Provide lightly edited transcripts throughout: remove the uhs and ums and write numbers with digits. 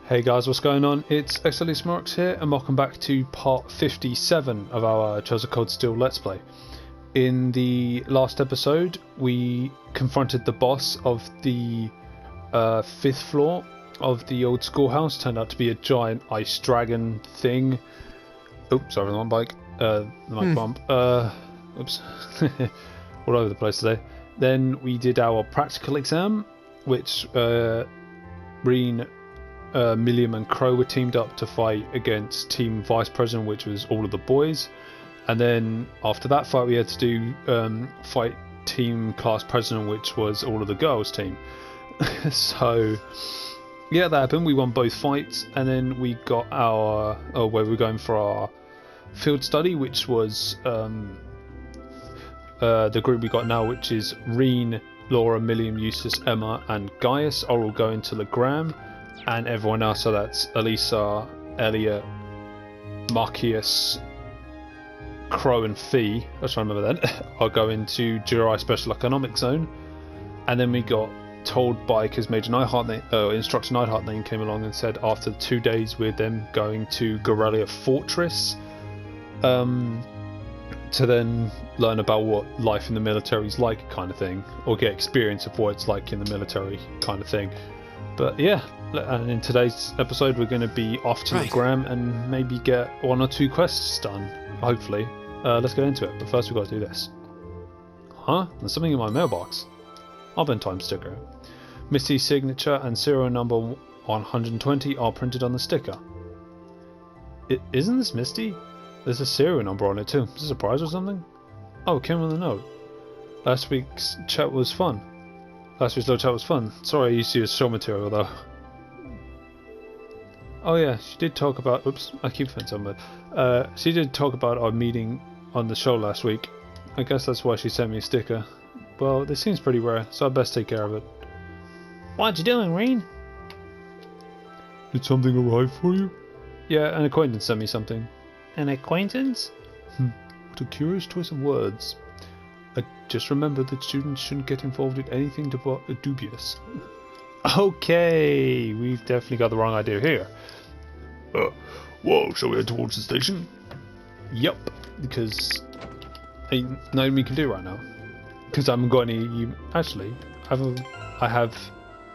Hey guys, what's going on? It's xdeadlysmoorex here, and welcome back to part 57 of our Chosen Cold Steel Let's Play. In the last episode, we confronted the boss of the 5th floor of the old schoolhouse. Turned out to be a giant ice dragon thing. Oops, sorry, the bike. The mic bump. Oops. All over the place today. Then we did our practical exam, which Reen, Milliam and Crow were teamed up to fight against Team Vice President, which was all of the boys. And then after that fight, we had to do fight Team Class President, which was all of the girls' team. So yeah, that happened. We won both fights, and then we got our where we were going for our field study, which was the group we got now, which is Reen, Laura, Milliam, Eustace, Emma, and Gaius are all going to Legram. And everyone else, so that's Elisa, Elliot, Marcius, Crow and Fee, I was trying to remember that, are going to Jurai Special Economic Zone. And then we got told by, because Major Neidhart, Instructor Neidhart name came along and said after 2 days with them going to Guerrilla Fortress to then learn about what life in the military is like, kind of thing, or get experience of what it's like in the military, kind of thing. But yeah, and in today's episode we're going to be off to Legram and maybe get 1 or 2 quests done, hopefully. Let's get into it, but first we've got to do this. Huh? There's something in my mailbox. Oven time sticker. Misty's signature and serial number 120 are printed on the sticker. Isn't this Misty? There's a serial number on it too. Is this a surprise or something? Oh, it came on the note. Last week's chat was fun. Sorry I used to use show material though. Oh yeah, she did talk about... Oops, I keep saying something. She did talk about our meeting on the show last week. I guess that's why she sent me a sticker. Well, this seems pretty rare, so I best take care of it. What you doing, Reen? Did something arrive for you? Yeah, an acquaintance sent me something. An acquaintance? What a curious choice of words. I just remembered that students shouldn't get involved in anything dubious. Okay, we've definitely got the wrong idea here. Well, shall we head towards the station? Yep, because ain't nothing we can do right now. Because I haven't got any... Actually, I have...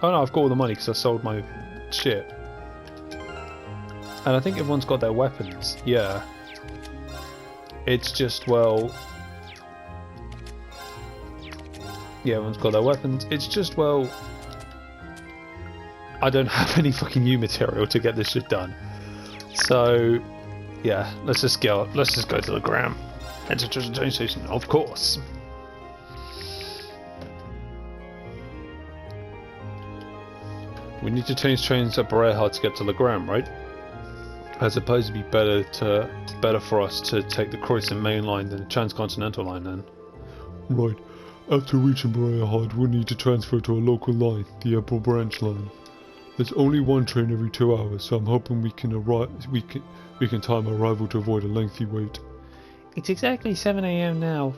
Oh no, I've got all the money because I sold my shit. And I think everyone's got their weapons. Yeah. It's just, well... Yeah, everyone's got their weapons. It's just, well... I don't have any fucking new material to get this shit done. So, yeah, let's just go to Legram. Head to the train station, of course. We need to change trains at Berehard to get to Legram, right? I suppose it'd be better for us to take the Croydon main line than the transcontinental line then. Right. After reaching Berehard, we'll need to transfer to a local line, the April branch line. There's only one train every 2 hours, so I'm hoping we can time our arrival to avoid a lengthy wait. It's exactly 7 AM now.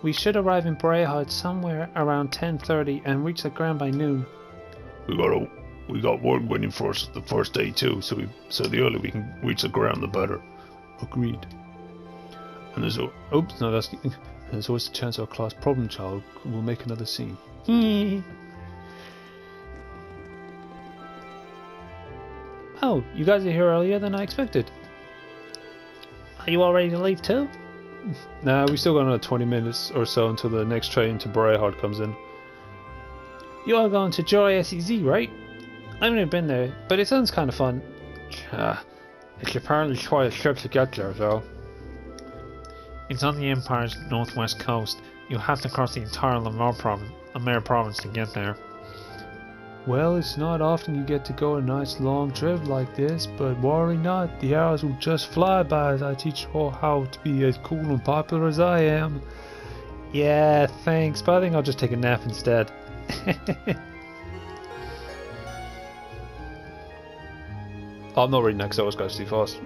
We should arrive in Berehard somewhere around 10:30 and reach the ground by noon. We got work waiting for us the first day too, so the earlier we can reach the ground, the better. Agreed. And there's always a chance our class problem child will make another scene. Oh, you guys are here earlier than I expected. Are you all ready to leave too? Nah, we still got another 20 minutes or so until the next train to Berehard comes in. You are going to Joy SEZ, right? I've never been there, but it sounds kind of fun. It's apparently quite a trip to get there, though. It's on the Empire's northwest coast. You'll have to cross the entire Lemare province to get there. Well, it's not often you get to go a nice long trip like this, but worry not, the hours will just fly by as I teach you all how to be as cool and popular as I am. Yeah, thanks, but I think I'll just take a nap instead. I'm not reading that because I always go too fast.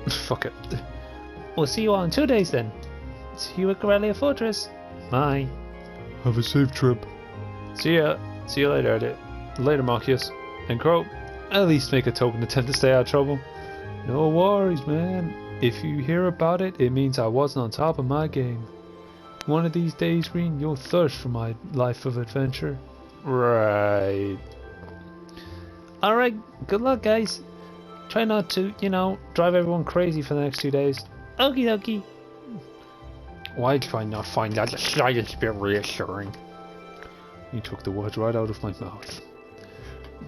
Fuck it. We'll see you all in 2 days then. See you at Guerrilla Fortress. Bye. Have a safe trip. See you later, Marcius. And Crow. At least make a token attempt to stay out of trouble. No worries, man. If you hear about it, it means I wasn't on top of my game. One of these days, Green, you'll thirst for my life of adventure. Right. Alright, good luck, guys. Try not to, drive everyone crazy for the next 2 days. Okie dokie. Why do I not find that the slightest bit reassuring? You took the words right out of my mouth.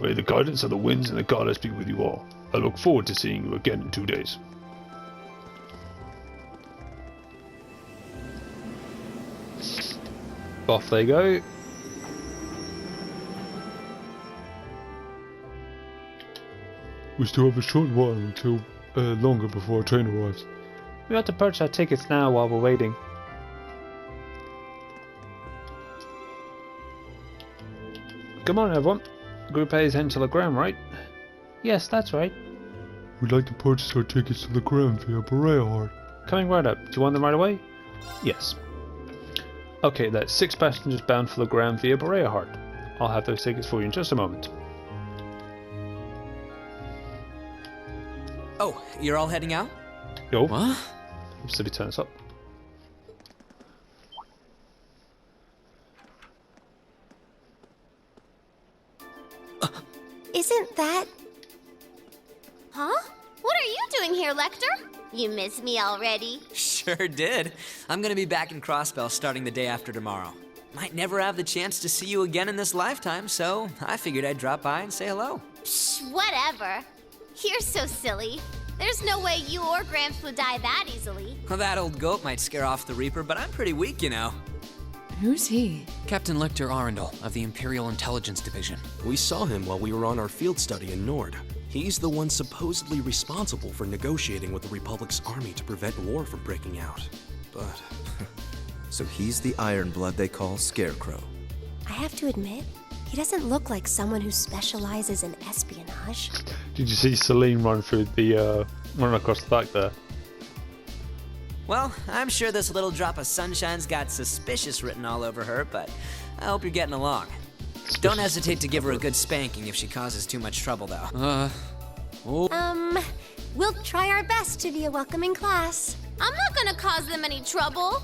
May the guidance of the winds and the goddess be with you all. I look forward to seeing you again in 2 days. Off they go. We still have a short while until longer before our train arrives. We ought to purchase our tickets now while we're waiting. Come on, everyone. Group A is heading to Legram, right? Yes, that's right. We'd like to purchase our tickets to the Legram via Berea. Coming right up. Do you want them right away? Yes. Okay, that's 6 passengers bound for Legram via Berea. I'll have those tickets for you in just a moment. Oh, you're all heading out? Yo. What? Silly turn us up. Isn't that... Huh? What are you doing here, Lecter? You miss me already? Sure did. I'm gonna be back in Crossbell starting the day after tomorrow. Might never have the chance to see you again in this lifetime, so I figured I'd drop by and say hello. Psh, whatever. You're so silly. There's no way you or Gramps would die that easily. Well, that old goat might scare off the Reaper, but I'm pretty weak, Who's he? Captain Lecter Arundel of the Imperial Intelligence Division. We saw him while we were on our field study in Nord. He's the one supposedly responsible for negotiating with the Republic's army to prevent war from breaking out. But... So he's the Iron Blood they call Scarecrow. I have to admit, he doesn't look like someone who specializes in espionage. Did you see Celine run through the run across the back there? Well, I'm sure this little drop of sunshine's got suspicious written all over her, but I hope you're getting along. Don't hesitate to give her a good spanking if she causes too much trouble, though. We'll try our best to be a welcoming class. I'm not gonna cause them any trouble.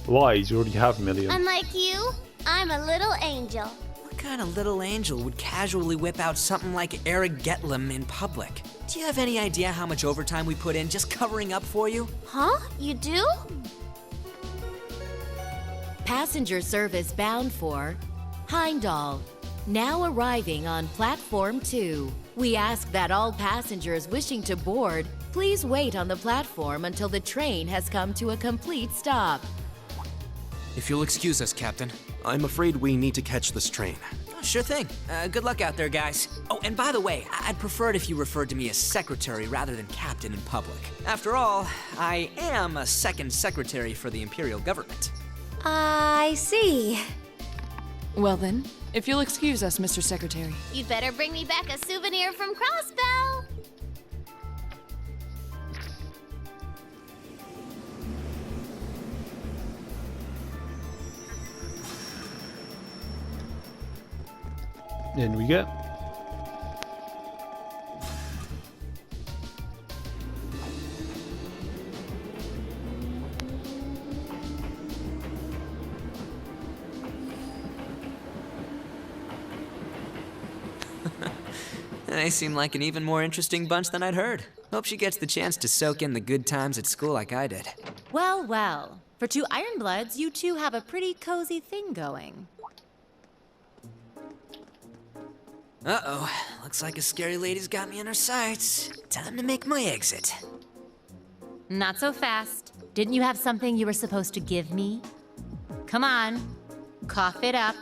Lies, you already have a million. Unlike you, I'm a little angel. What kind of little angel would casually whip out something like Eric Getlem in public? Do you have any idea how much overtime we put in just covering up for you? Huh? You do? Passenger service bound for Heimdall, now arriving on Platform 2. We ask that all passengers wishing to board please wait on the platform until the train has come to a complete stop. If you'll excuse us, Captain. I'm afraid we need to catch this train. Oh, sure thing. Good luck out there, guys. Oh, and by the way, I'd prefer it if you referred to me as secretary rather than captain in public. After all, I am a second secretary for the Imperial government. I see. Well then, if you'll excuse us, Mr. Secretary. You'd better bring me back a souvenir from Crossbell. In we get. They seem like an even more interesting bunch than I'd heard. Hope she gets the chance to soak in the good times at school like I did. Well, well. For two Ironbloods, you two have a pretty cozy thing going. Uh-oh. Looks like a scary lady's got me in her sights. Time to make my exit. Not so fast. Didn't you have something you were supposed to give me? Come on. Cough it up.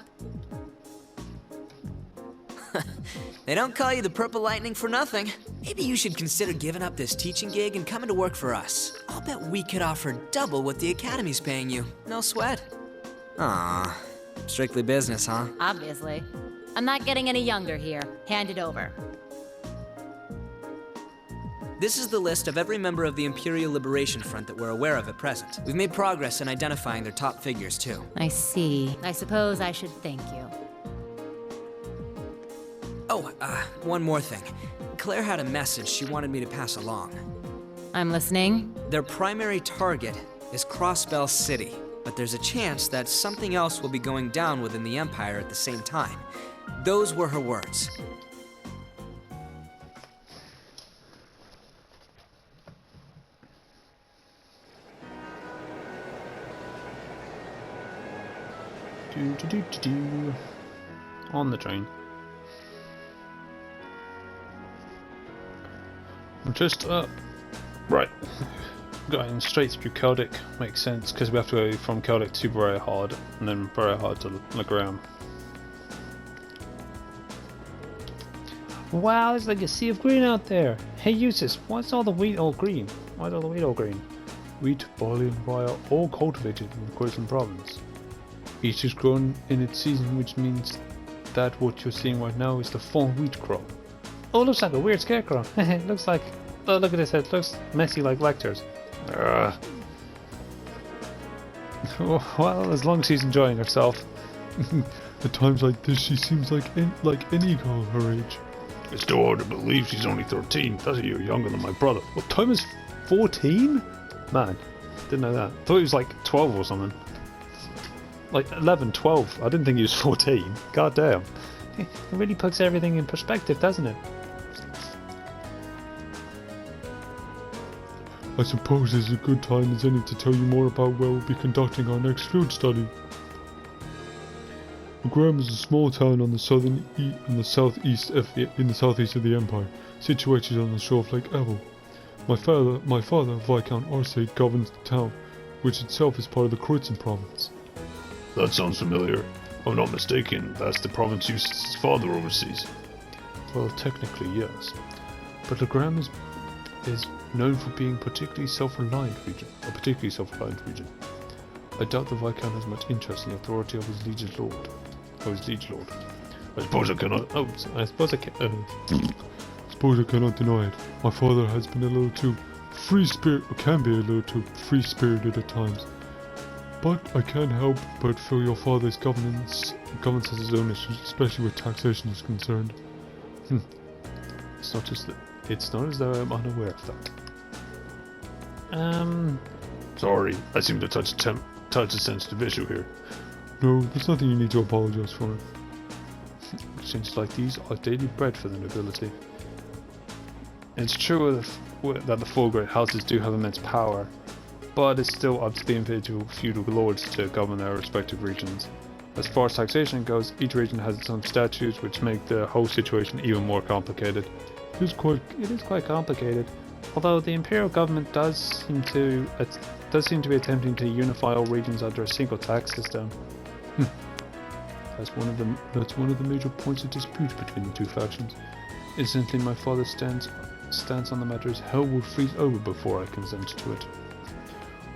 They don't call you the Purple Lightning for nothing. Maybe you should consider giving up this teaching gig and coming to work for us. I'll bet we could offer double what the Academy's paying you. No sweat. Aw. Strictly business, huh? Obviously. I'm not getting any younger here. Hand it over. This is the list of every member of the Imperial Liberation Front that we're aware of at present. We've made progress in identifying their top figures, too. I see. I suppose I should thank you. Oh, one more thing. Claire had a message she wanted me to pass along. I'm listening. Their primary target is Crossbell City, but there's a chance that something else will be going down within the Empire at the same time. Those were her words. On the train. We're just right. Going straight through Celtic makes sense because we have to go from Celtic to Bray-Hard and then Bray-Hard to Legram. Wow, there's like a sea of green out there. Hey Eustace, what's all the wheat all green? Why's all the wheat all green? Wheat, barley and rye are all cultivated in the Queensland province. Each is grown in its season, which means that what you're seeing right now is the fall wheat crop. Oh, it looks like a weird scarecrow. It looks like... Oh, look at this head. It looks messy like Lecter's. Well, as long as she's enjoying herself. At times like this, she seems like any girl her age. It's still hard to believe she's only 13. That's a year younger than my brother. What, Tom is 14? Man, didn't know that. Thought he was like 12 or something. Like 11, 12. I didn't think he was 14. God damn. It really puts everything in perspective, doesn't it? I suppose this is a good time as any to tell you more about where we'll be conducting our next field study. Legram is a small town on the southeast of the Empire, situated on the shore of Lake Ebble. My father, Viscount Arcade, governs the town, which itself is part of the Kreutzen province. That sounds familiar. If I'm not mistaken, that's the province Eustace's father oversees. Well, technically, yes. But Legram is known for being a particularly self-reliant region. I doubt the Viscount has much interest in the authority of his liege lord. I suppose I cannot. I suppose I can. Suppose I cannot deny it. My father has been a little too can be a little too free-spirited at times. But I can't help but feel your father's governance has his own issues, especially where taxation is concerned. It's not as though I'm unaware of that. Sorry, I seem to touch a sensitive issue here. No, there's nothing you need to apologize for. Exchanges like these are daily bread for the nobility. It's true that the four great houses do have immense power, but it's still up to the individual feudal lords to govern their respective regions. As far as taxation goes, each region has its own statutes, which make the whole situation even more complicated. It is quite complicated, although the imperial government does seem to be attempting to unify all regions under a single tax system. That's one of the major points of dispute between the two factions. Incidentally, my father's stance on the matter is hell will freeze over before I consent to it.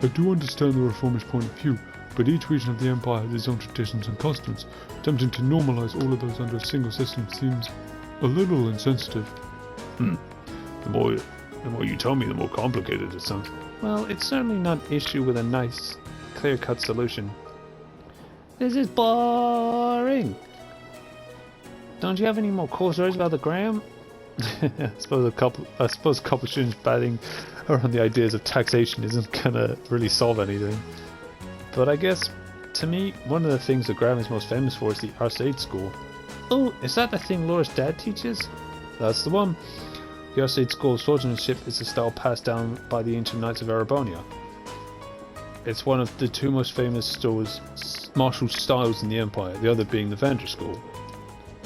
I do understand the reformist point of view, but each region of the Empire has its own traditions and customs. Attempting to normalize all of those under a single system seems a little insensitive. The more you tell me, the more complicated it sounds. Well, it's certainly not an issue with a nice, clear-cut solution. This is boring! Don't you have any more cool stories about the Graham? I suppose a couple students batting around the ideas of taxation isn't gonna really solve anything. But I guess, to me, one of the things the Graham is most famous for is the Arcade School. Oh, is that the thing Laura's dad teaches? That's the one. The Arcade School of swordsmanship is a style passed down by the ancient knights of Erebonia. It's one of the two most famous martial styles in the Empire, the other being the Vander School.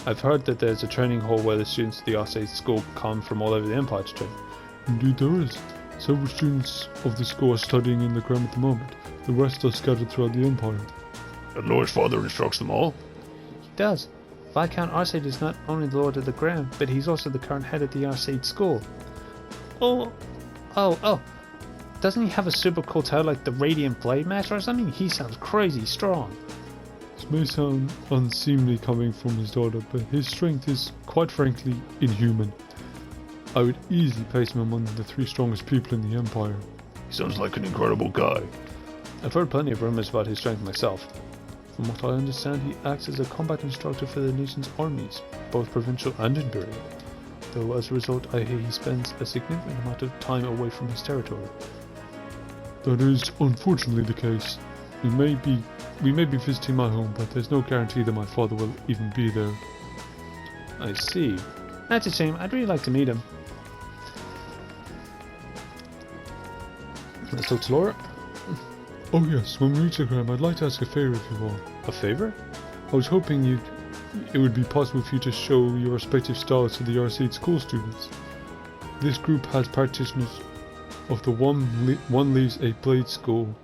I've heard that there's a training hall where the students of the Arcade School come from all over the Empire to train. Indeed there is. Several students of the school are studying in Legram at the moment. The rest are scattered throughout the Empire. And Lord's father instructs them all? He does. Viscount Arcade is not only the Lord of the Legram, but he's also the current head of the Arcade School. Oh. Doesn't he have a super cool title like the Radiant Blade Master or something? He sounds crazy strong. This may sound unseemly coming from his daughter, but his strength is, quite frankly, inhuman. I would easily place him among the 3 strongest people in the Empire. He sounds like an incredible guy. I've heard plenty of rumors about his strength myself. From what I understand, he acts as a combat instructor for the nation's armies, both provincial and imperial. though as a result I hear he spends a significant amount of time away from his territory. That is unfortunately the case. We may be visiting my home, but there's no guarantee that my father will even be there. I see. That's a shame. I'd really like to meet him. Let's talk to Laura. Oh yes, when we reach Legram, I'd like to ask a favour if you will. A favour? I was hoping it would be possible for you to show your respective styles to the RC school students. This group has practitioners of the one leaves a blade school,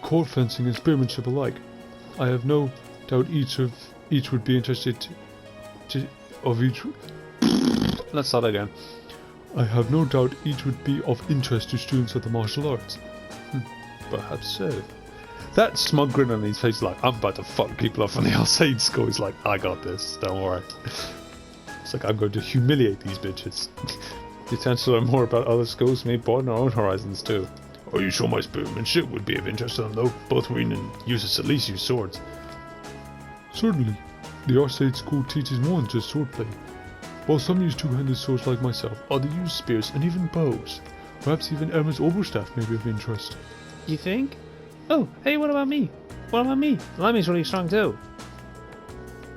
court fencing and spearmanship alike. I have no doubt each would be interested Let's start again. I have no doubt each would be of interest to students of the martial arts. Perhaps so. That smug grin on his face, like, I'm about to fuck people up from the outside school. He's like, I got this, don't worry. It's like, I'm going to humiliate these bitches. You tend to learn more about other schools, maybe broaden our own horizons too. Are you sure my spearmanship would be of interest to them though? Both Reen and Eustace at least use swords. Certainly. The Arcade school teaches more than just swordplay. While some use two-handed swords like myself, others use spears and even bows. Perhaps even Emma's Oberstaff may be of interest. You think? Oh, hey, what about me? What about me? Lemmy's really strong too.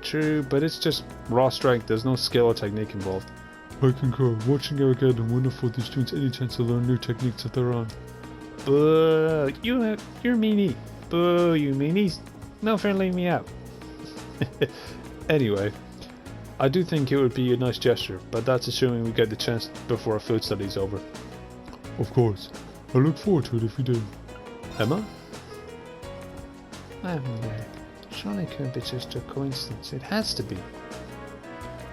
True, but it's just raw strength. There's no skill or technique involved. I concur. Watching Eric Eden wouldn't afford the students any chance to learn new techniques of their own. Boo! You're meanie. Boo! You meanies. No fair, leave me out. Anyway, I do think it would be a nice gesture, but that's assuming we get the chance before our food study's over. Of course. I look forward to it if we do. Emma? Surely it can't be just a coincidence. It has to be.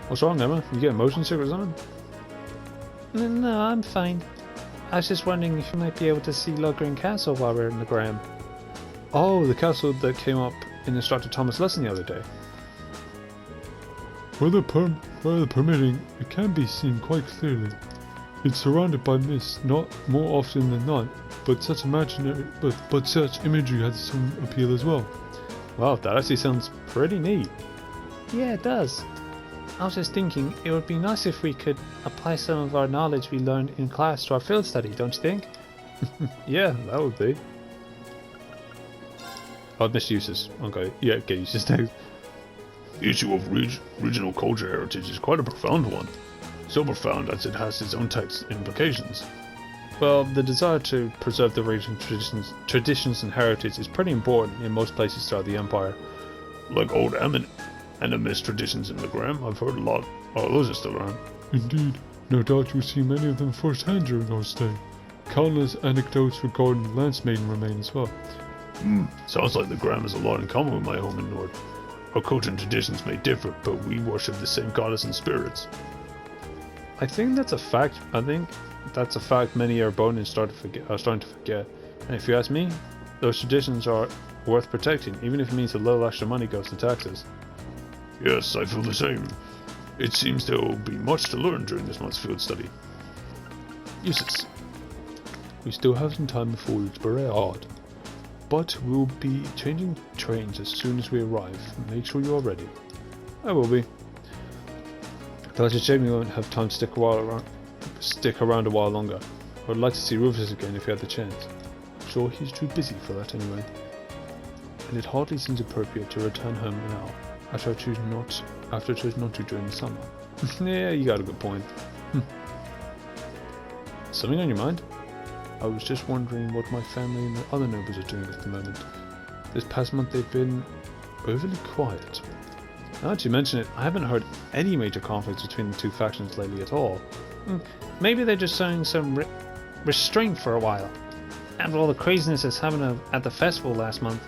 What's wrong, Emma? You get motion sickness on? No, I'm fine. I was just wondering if you might be able to see Legram Castle while we're in the Legram. Oh, the castle that came up in Instructor Thomas' lesson the other day. Whether permitting, it can be seen quite clearly. It's surrounded by mist, not more often than not, but such imagery has some appeal as well. Wow, that actually sounds pretty neat. Yeah, it does. I was just thinking it would be nice if we could apply some of our knowledge we learned in class to our field study, don't you think? Yeah, that would be. I'd miss Eustace. Okay, yeah, get Eustace now. The issue of regional culture heritage is quite a profound one. So profound as it has its own text implications. Well, the desire to preserve the region's traditions and heritage is pretty important in most places throughout the Empire. Like old animist traditions in Legram, I've heard a lot. Oh, those are still around. Indeed. No doubt you'll see many of them firsthand during our stay. Countless anecdotes regarding the Lance Maiden remain as well. Sounds like Legram has a lot in common with my home in Nord. Our culture and traditions may differ, but we worship the same goddess and spirits. I think that's a fact. Many Arbonians are starting to forget. And if you ask me, those traditions are worth protecting, even if it means a little extra money goes to taxes. Yes, I feel the same. It seems there will be much to learn during this month's field study. Eustace, we still have some time before it's very hard, but we'll be changing trains as soon as we arrive. Make sure you are ready. I will be. Though it's a shame you won't have time to stick around a while longer. I would like to see Rufus again if you had the chance. I'm sure he's too busy for that anyway. And it hardly seems appropriate to return home now, after I chose not to during the summer. Yeah, you got a good point. Something on your mind? I was just wondering what my family and the other nobles are doing at the moment. This past month they've been overly quiet. Now that you mention it, I haven't heard any major conflicts between the two factions lately at all. Maybe they're just showing some restraint for a while. After all the craziness that's happened at the festival last month.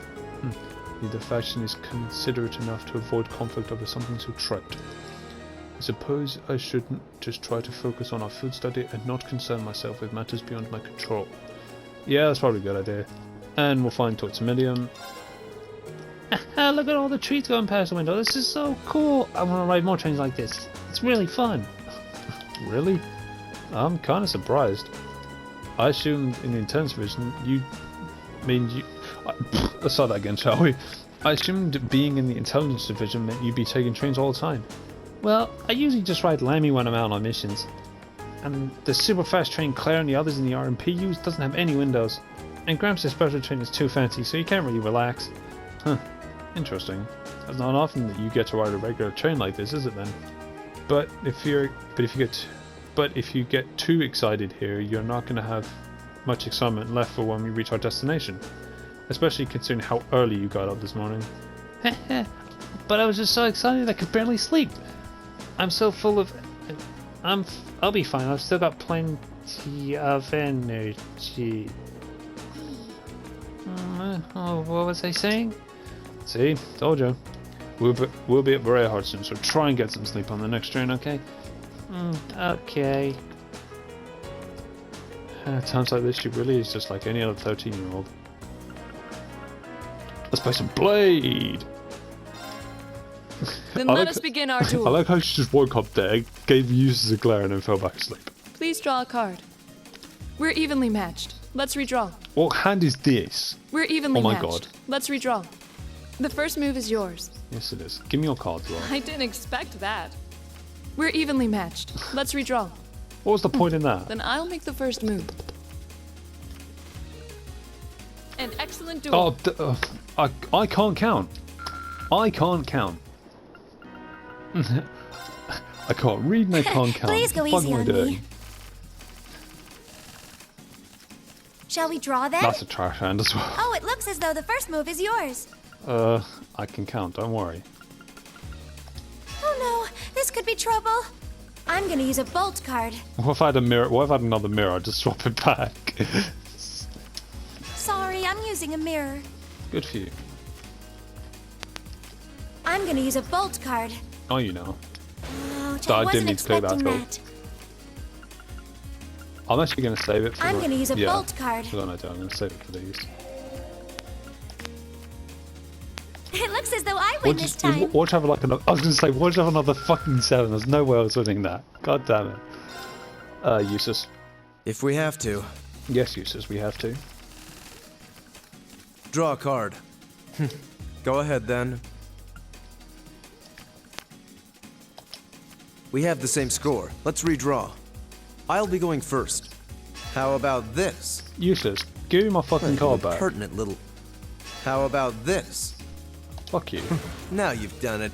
Neither faction is considerate enough to avoid conflict over something so trite. I suppose I shouldn't just try to focus on our food study and not concern myself with matters beyond my control. Yeah, that's probably a good idea. And we'll find Tortimilium. Look at all the trees going past the window. This is so cool. I want to ride more trains like this. It's really fun. Really? I'm kind of surprised. I assumed in the Intense Vision let's start that again, shall we? I assumed being in the Intelligence Division meant you'd be taking trains all the time. Well, I usually just ride Lammy when I'm out on missions. And the super fast train Claire and the others in the RMP use doesn't have any windows. And Gramps' special train is too fancy, so you can't really relax. Huh, interesting. It's not often that you get to ride a regular train like this, is it then? But if you get too excited here, you're not going to have much excitement left for when we reach our destination. Especially considering how early you got up this morning. But I was just so excited I could barely sleep. I'm so full of... I'll be fine. I've still got plenty of energy. What was I saying? See? Told you. We'll be up very hard soon, so try and get some sleep on the next train, okay? Okay. At times like this, she really is just like any other 13-year-old. Let's play some Blade! Then let us begin our duel. I like how she just woke up there, gave uses a glare, and then fell back asleep. Please draw a card. We're evenly matched. Let's redraw. What hand is this? We're evenly matched. Oh my god. Let's redraw. The first move is yours. Yes, it is. Give me your cards, Rob. I didn't expect that. We're evenly matched. Let's redraw. What was the point in that? Then I'll make the first move. An excellent duel. I can't count. I can't count. I can't read and I can't count. Please go easy on me. Shall we draw then? That's a trash hand as well. Oh, it looks as though the first move is yours. I can count, don't worry. Oh no, this could be trouble. I'm gonna use a bolt card. What if I had a mirror? What if I had another mirror? I'd just swap it back. Sorry, I'm using a mirror. Good for you. I'm gonna use a bolt card. Oh, you know. Ouch, So I I didn't wasn't need to clear that expecting though. that. I'm actually going to save it for I'm gonna use a bolt card. No, I'm going to save it for these. It looks as though I win this time. Watch have like another. I was going to say, watch have another fucking 7. There's no way I was winning that. God damn it. Useless. If we have to. Yes, useless. We have to. Draw a card. Go ahead then. We have the same score. Let's redraw. I'll be going first. How about this? Useless. Give me my fucking card back. Pertinent little. How about this? Fuck you. Now you've done it.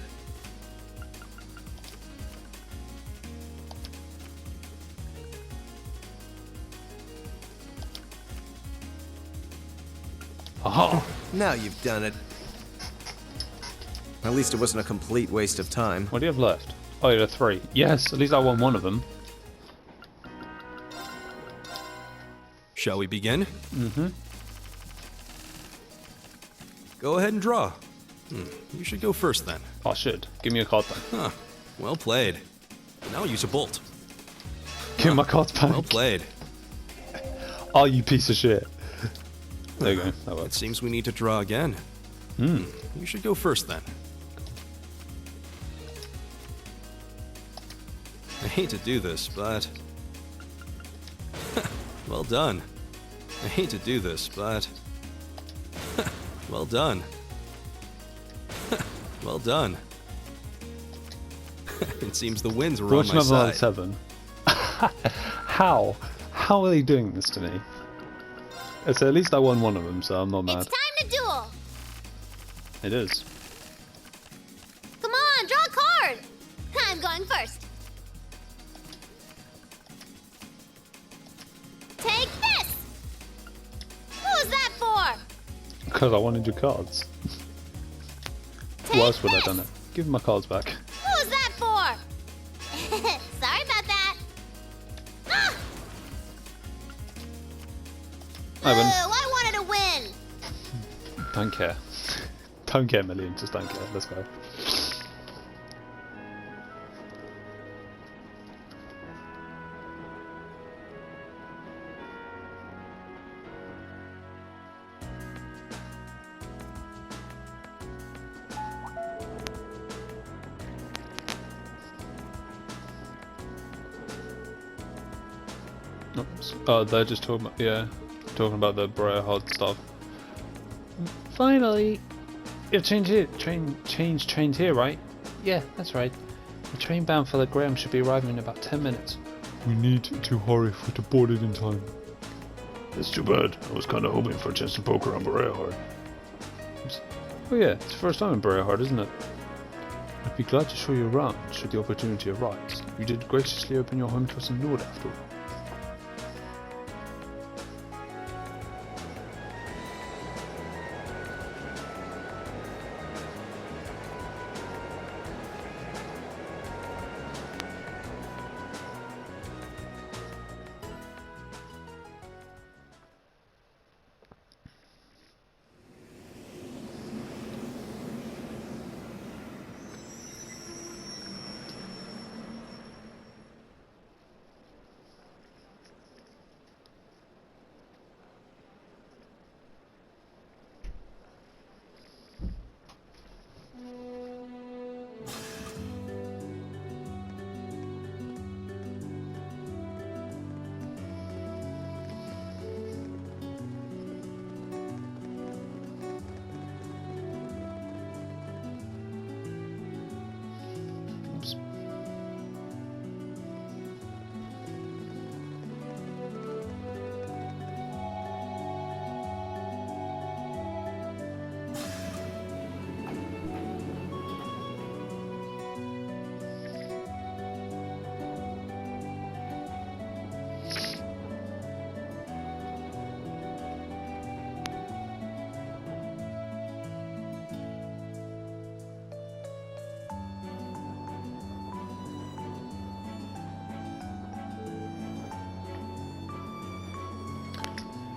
Aha! Now you've done it. At least it wasn't a complete waste of time. What do you have left? Oh, you have 3. Yes, at least I won one of them. Shall we begin? Mm-hmm. Go ahead and draw. You should go first then. I should. Give me a card then. Huh. Well played. Now use a bolt. Give me my cards back. Well played. Oh, you piece of shit. There you go. That It works. seems we need to draw again. You should go first then. I hate to do this, but... well done. I hate to do this, but... well done. well done. It seems the winds were on my side. 7. How? How are they doing this to me? So at least I won one of them, so I'm not mad. It's time to duel. It is. Come on, draw a card. I'm going first. Take this. Who's that for? Because I wanted your cards. Take Who else would have this. done it? Give me my cards back. Who's that for? Sorry about that. Ah! I win. I wanted to win. Don't care. Don't care, Million. Just don't care. Let's go. Oops. Oh, they're just talking about, talking about the Briarheart stuff. Finally! You've changed here. Changed trains here, right? Yeah, that's right. The train bound for Legram should be arriving in about 10 minutes. We need to hurry for to board it in time. That's too bad. I was kind of hoping for a chance to poke around Berehard. Oh yeah, it's the first time in Berehard, isn't it? I'd be glad to show you around, should the opportunity arise. You did graciously open your home to us in Nord after all.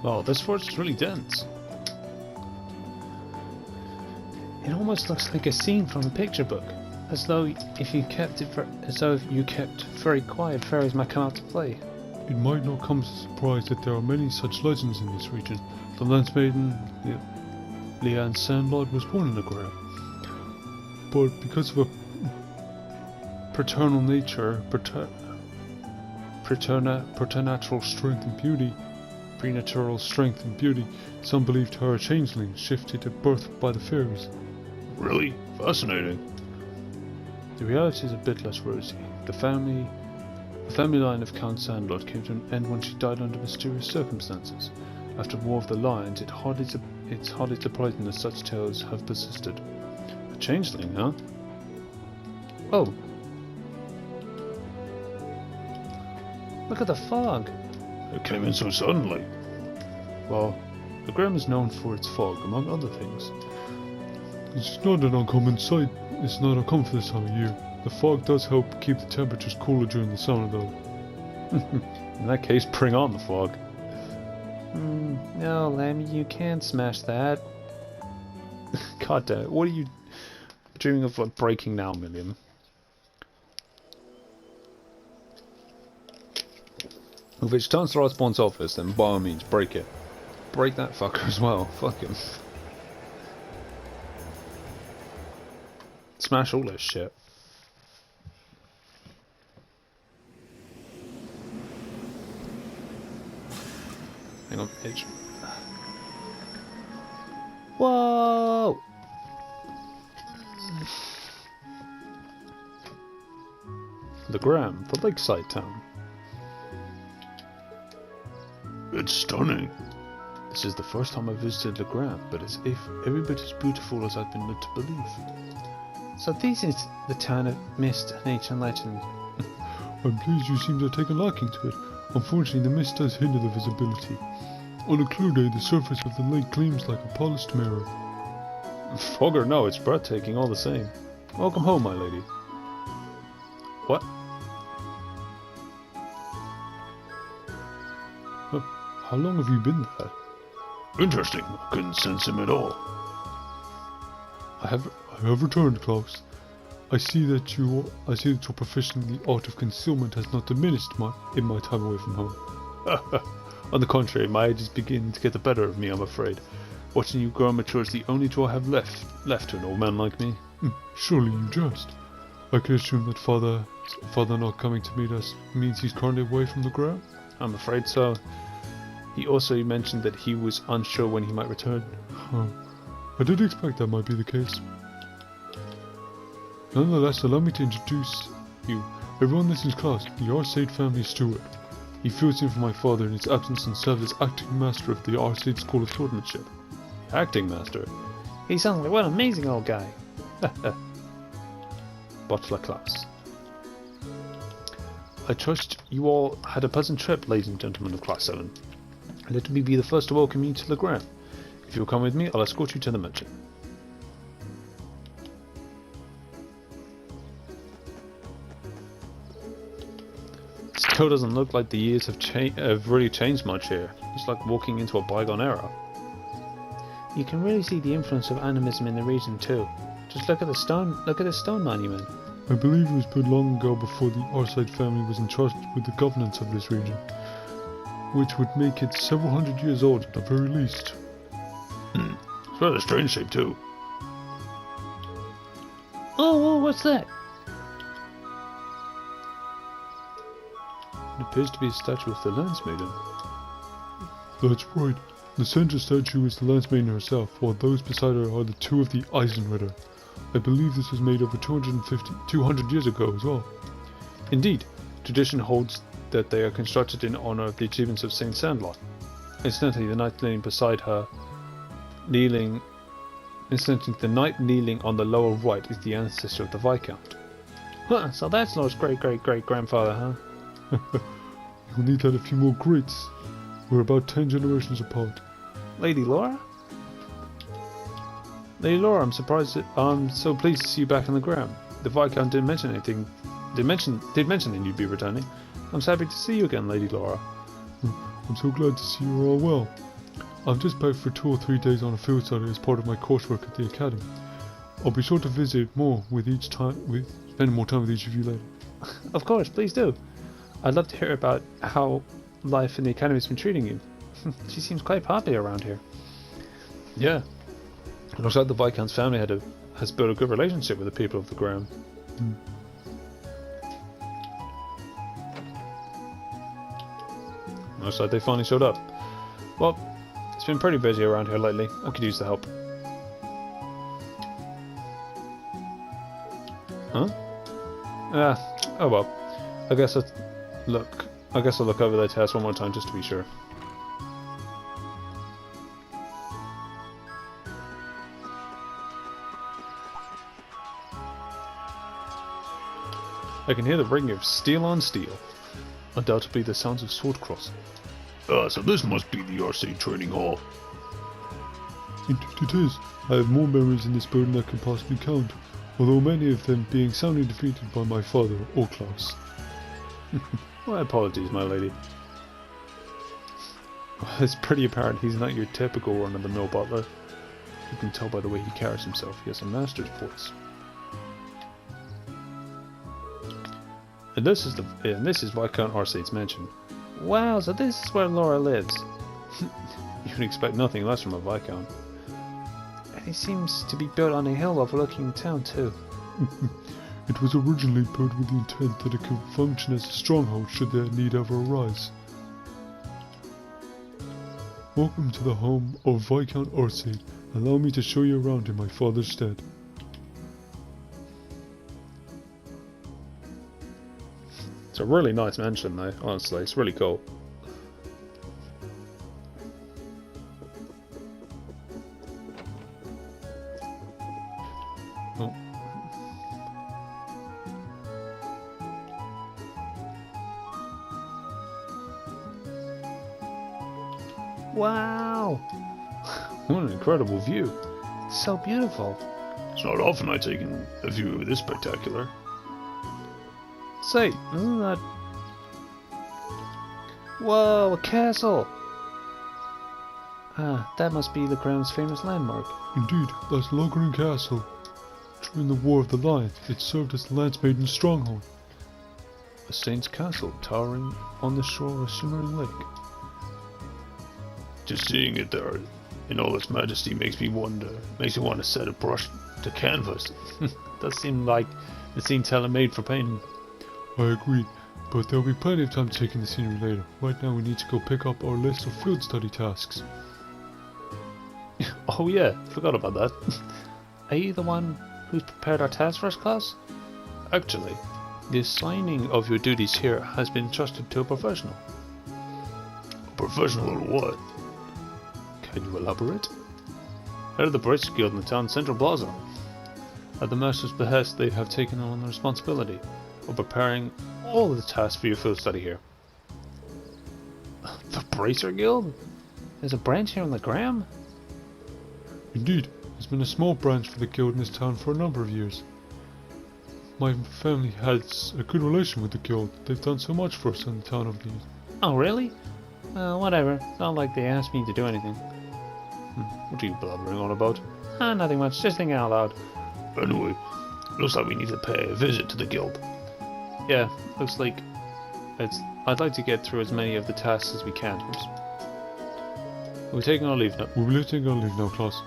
Oh, this forest is really dense. It almost looks like a scene from a picture book, as though you kept very quiet, fairies might come out to play. It might not come as a surprise that there are many such legends in this region. The Lance Maiden, Leanne Sandlord, was born in Legram, but because of a paternal nature, preternatural strength and beauty, prenatural strength and beauty, some believed her a changeling, shifted at birth by the fairies. Really? Fascinating. The reality is a bit less rosy. The family line of Count Sandlord came to an end when she died under mysterious circumstances. After War of the Lions, it's hardly surprising that such tales have persisted. A changeling, huh? Oh. Look at the fog. It came in so suddenly. Well, Legram is known for its fog, among other things. It's not an uncommon sight. It's not uncommon for this time of year. The fog does help keep the temperatures cooler during the summer, though. In that case, bring on the fog. No, Lammy, you can't smash that. God damn it, what are you dreaming of breaking now, Million? If it's Chancellor Osborne's office, then by all means, break it. Break that fucker as well. Fuck him. Smash all this shit. Hang on, H. Whoa! Legram, the lakeside town. It's stunning. This is the first time I've visited Legram, but it's every bit as beautiful as I've been led to believe. So this is the town of mist, nature and legend. I'm pleased you seem to have taken a liking to it. Unfortunately, the mist does hinder the visibility. On a clear day, the surface of the lake gleams like a polished mirror. Fog or no, it's breathtaking all the same. Welcome home, my lady. What? How long have you been there? Interesting. I couldn't sense him at all. I have returned, Klaus. I see that your proficiency in the art of concealment has not diminished in my time away from home. On the contrary, my age is beginning to get the better of me, I'm afraid. Watching you grow and mature is the only joy I have left to an old man like me. Surely you jest. I can assume that father not coming to meet us means he's currently away from the ground? I'm afraid so. He also mentioned that he was unsure when he might return. Huh. I did expect that might be the case. Nonetheless, allow me to introduce you. Everyone listens class, the Arcade family steward. He fills in for my father in his absence and serves as acting master of the Arcade School of Swordsmanship. Acting master? He sounds like one amazing old guy. Butler class. I trust you all had a pleasant trip, ladies and gentlemen of Class 7. Let me be the first to welcome you to Legram. If you'll come with me, I'll escort you to the mansion. Still doesn't look like the years have really changed much here. It's like walking into a bygone era. You can really see the influence of animism in the region too. Just look at the stone. Look at the stone monument. I believe it was built long ago before the Arcade family was entrusted with the governance of this region, which would make it several hundred years old at the very least. It's rather strange shape too. Oh, what's that? It appears to be a statue of the Lance Maiden. That's right. The center statue is the Lance Maiden herself, while those beside her are the two of the Eisenritter. I believe this was made over 200 years ago as well. Indeed, tradition holds that they are constructed in honor of the achievements of Saint Sandlot. Incidentally, the knight kneeling beside her, the knight kneeling on the lower right is the ancestor of the Viscount. Huh, so that's Lord's great-great-great-grandfather, huh? You'll need that a few more greats. We're about 10 generations apart. Lady Laura? Lady Laura, I'm so pleased to see you back on the ground. The Viscount didn't mention anything. Did mention that you'd be returning. I'm so happy to see you again, Lady Laura. I'm so glad to see you're all well. I'm just back for 2 or 3 days on a field study as part of my coursework at the academy. I'll be sure to visit more spending more time with each of you later. Of course, please do. I'd love to hear about how life in the academy's been treating you. She seems quite popular around here. Yeah. It looks like the Viscount's family has built a good relationship with the people of the ground. Looks like they finally showed up. Well, it's been pretty busy around here lately. I could use the help. Huh? Oh well. I guess I'll look over their test one more time just to be sure. I can hear the ringing of steel on steel. Undoubtedly the sounds of sword crossing. So this must be the RC training hall. Indeed it is. I have more memories in this building than I can possibly count, although many of them being soundly defeated by my father or Klaus. My apologies, my lady. It's pretty apparent he's not your typical run-of-the-mill butler. You can tell by the way he carries himself. He has a master's voice. And this is Viscount Arcade's mansion. Wow, so this is where Laura lives. You would expect nothing less from a Viscount. And he seems to be built on a hill overlooking the town too. It was originally built with the intent that it could function as a stronghold should their need ever arise. Welcome to the home of Viscount Arcade. Allow me to show you around in my father's stead. It's a really nice mansion though, honestly, it's really cool. Oh. Wow! What an incredible view. It's so beautiful. It's not often I take a view this spectacular. Say, isn't that... Whoa, a castle! Ah, that must be Legram's famous landmark. Indeed, that's Legram Castle. During the War of the Lion, it served as the Lance Maiden's stronghold. A saint's castle towering on the shore of a shimmering lake. Just seeing it there in all its majesty makes me want to set a brush to canvas. Does seem like a scene tailor-made for painting. I agree, but there'll be plenty of time to take in the scenery later. Right now we need to go pick up our list of field study tasks. Oh yeah, forgot about that. Are you the one who's prepared our tasks for us, class? Actually, The assigning of your duties here has been entrusted to a professional. A professional or what? Can you elaborate? Head of the Bracer Guild in the town's central plaza. At the Mercer's behest, they have taken on the responsibility of preparing all of the tasks for your field study here. The Bracer Guild? There's a branch here on Legram? Indeed, there's been a small branch for the guild in this town for a number of years. My family has a good relation with the guild. They've done so much for us in the town over the years. Oh, really? Well, whatever. It's not like they asked me to do anything. What are you blabbering on about? Nothing much. Just thinking out loud. Anyway, looks like we need to pay a visit to the guild. Yeah, looks like I'd like to get through as many of the tasks as we can. We're taking our leave now. We'll be taking our leave now, class.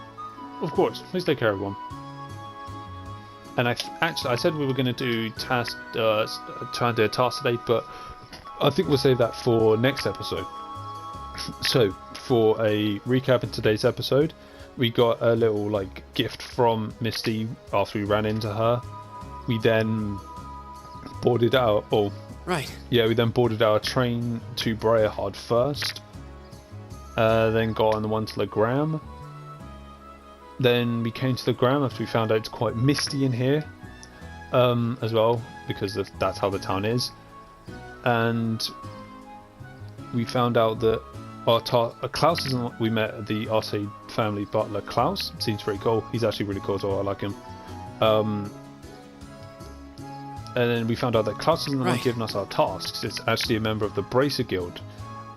Of course. Please take care, everyone. And actually, I said we were going to do try and do a task today, but I think we'll save that for next episode. So, for a recap in today's episode, we got a little gift from Misty after we ran into her. We then boarded our we then boarded our train to Briarhard first. Then got on the one to Legram. Then we came to Legram after we found out it's quite misty in here, as well, because that's how the town is. And we found out that Klaus isn't. We met the Arcade family butler. Klaus seems very cool. He's actually really cool, so I like him. And then we found out that Klaus isn't the one giving us our tasks. It's actually a member of the Bracer Guild,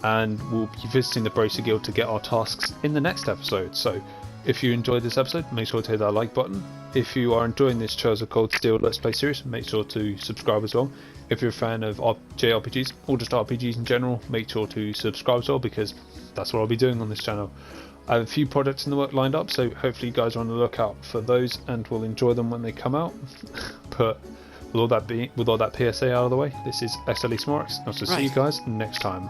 and we'll be visiting the Bracer Guild to get our tasks in the next episode. So, if you enjoyed this episode, make sure to hit that like button. If you are enjoying this Trails of Cold Steel Let's Play series, make sure to subscribe as well. If you're a fan of JRPGs, or just RPGs in general, make sure to subscribe as well, because that's what I'll be doing on this channel. I have a few projects in the work lined up, so hopefully you guys are on the lookout for those and will enjoy them when they come out. But with all that PSA out of the way, this is xdeadlysmoorex, and I'll see you guys next time.